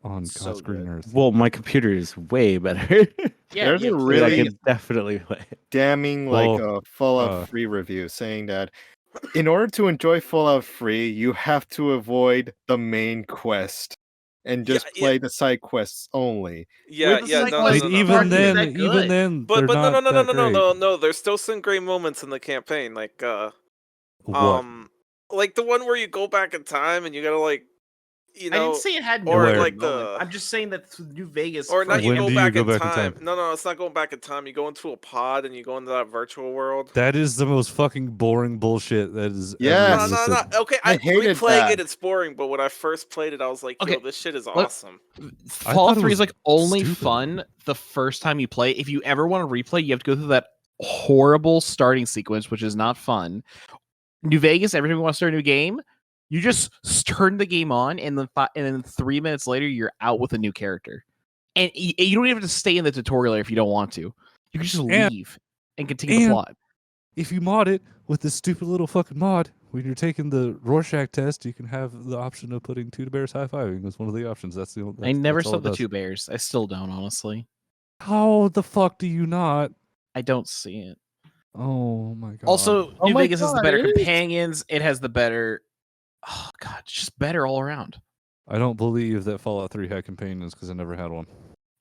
on it's God's so green good. earth? Well, my computer is way better. Yeah, There's yeah, a play I really Vegas. can definitely play it. damning Well, Fallout 3 review saying that in order to enjoy Fallout 3, you have to avoid the main quest and just Yeah, play the side quests only. yeah, the yeah. side No, no, quests no, But no. even aren't then, that good. they're But no, not no, no, no, that no, no, great. no, no. There's still some great moments in the campaign, like What? like the one where you go back in time and you gotta like, I didn't say it had no or good like moments. I'm just saying that New Vegas. or not. You When go do you back go in back in time. time? No, it's not going back in time. You go into a pod and you go into that virtual world. That is the most fucking boring bullshit that is Yes. ever No, existed. no. Okay, I hated replaying that. it. It's boring. But when I first played it, I was like, "Yo, Okay, this shit is look- awesome." Fallout it 3 is was like only stupid. fun the first time you play. If you ever want to replay, you have to go through that horrible starting sequence, which is not fun. New Vegas, every time you want to start a new game, you just turn the game on, and then 3 minutes later, you're out with a new character. And you don't even have to stay in the tutorial area if you don't want to. You can just leave and continue the plot. If you mod it with this stupid little fucking mod, when you're taking the Rorschach test, you can have the option of putting two bears high-fiving as one of the options. That's the only. I never that's all saw it the does. two bears. I still don't, honestly. How the fuck do you not? I don't see it. Oh my god. Also, Oh New my Vegas has the God, better it is. companions. It has the better. Oh god, it's just better all around. I don't believe that Fallout 3 had companions because I never had one.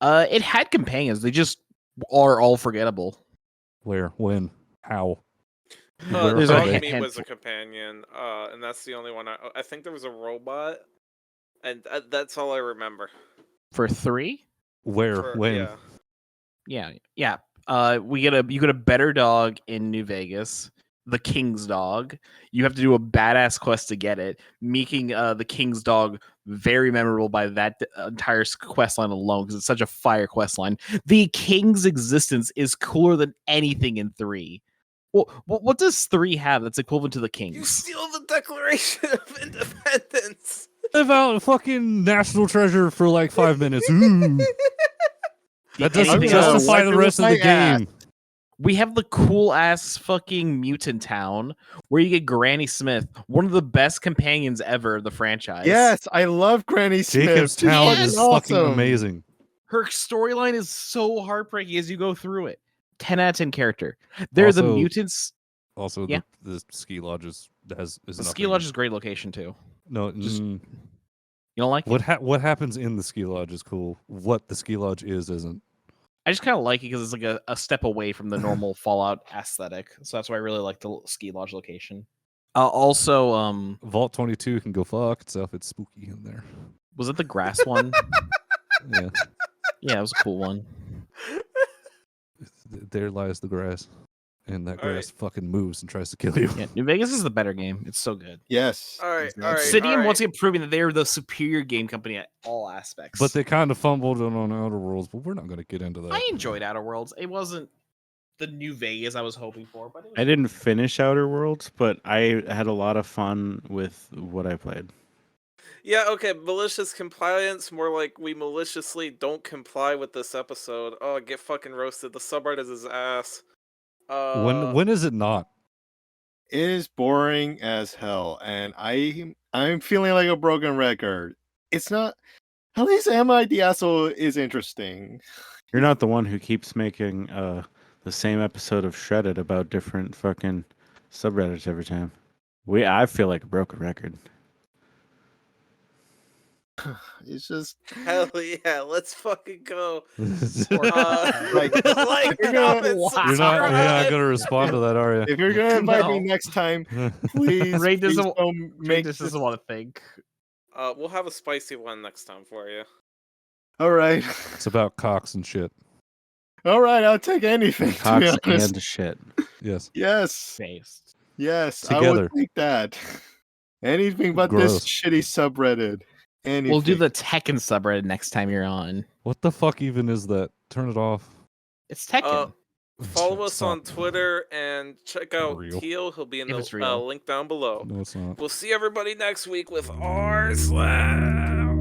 It had companions. They just are all forgettable. Where? When? How? There's are a they? Dog Me was a handful. companion, and that's the only one. I think there was a robot, and that's all I remember. For 3? Where? When? Yeah. Yeah. You get a better dog in New Vegas, the King's dog. You have to do a badass quest to get it, making the King's dog very memorable by that entire quest line alone because it's such a fire quest line. The King's existence is cooler than anything in 3. Well, what does 3 have that's equivalent to the You King's? steal the Declaration of Independence. Live out fucking national treasure for like 5 minutes. Ooh. That doesn't Anything justify else? the rest of the game. We have the cool ass fucking mutant town where you get Granny Smith, one of the best companions ever of the franchise. Yes, I love Granny Smith. Jacob's She's Town fucking is awesome. fucking amazing. Her storyline is so heartbreaking as you go through it. 10 out of 10 character. They're the Also- mutants. Also, Yeah. the ski lodge is The enough ski for me. lodge is a great location too. No, just- You don't like it? what happens in the ski lodge is cool. What the ski lodge isn't. I just kind of like it because it's like a step away from the normal Fallout aesthetic. So that's why I really like the ski lodge location. Also, Vault 22 can go fuck itself. It's spooky in there. was it the grass one? Yeah. Yeah, it was a cool one. There lies the grass. And that All right. grass fucking moves and tries to kill you. Yeah, New Vegas is the better game. It's so good. Yes. All right, exactly. all right. Obsidian once again proving that they're the superior game company at all aspects. But they kind of fumbled it on Outer Worlds, but we're not going to get into that. I enjoyed Outer Worlds. It wasn't the New Vegas I was hoping for, but it was I didn't finish Outer Worlds, but I had a lot of fun with what I played. Yeah, okay. Malicious compliance, more like we maliciously don't comply with this episode. Oh, get fucking roasted. The subreddit is his ass. When is it not? It is boring as hell, and I'm feeling like a broken record. It's not. At least Diaso is interesting. You're not the one who keeps making the same episode of SHREDDIT about different fucking subreddits every time. I feel like a broken record. It's just Hell yeah, let's fucking go. like Like, you're gonna- comment, You're not subscribe. going to respond to that, are you? if you're gonna invite me No. next time, please, Ray please doesn't- don't make this this. doesn't want to think. We'll have a spicy one next time for you. All right, It's about cocks and shit. All right, I'll take anything. To be Cocks honest. and shit. Yes. Yes, Based. yes, I Together. would take that. Anything but this Gross. shitty subreddit. Anything. We'll do the Tekken subreddit next time you're on. What the fuck even is that? Turn it off. It's Tekken. Follow us Stop. on Twitter and check out Real. Teal. He'll be in If it's the real. link down below. No, it's not. We'll see everybody next week with R Slam.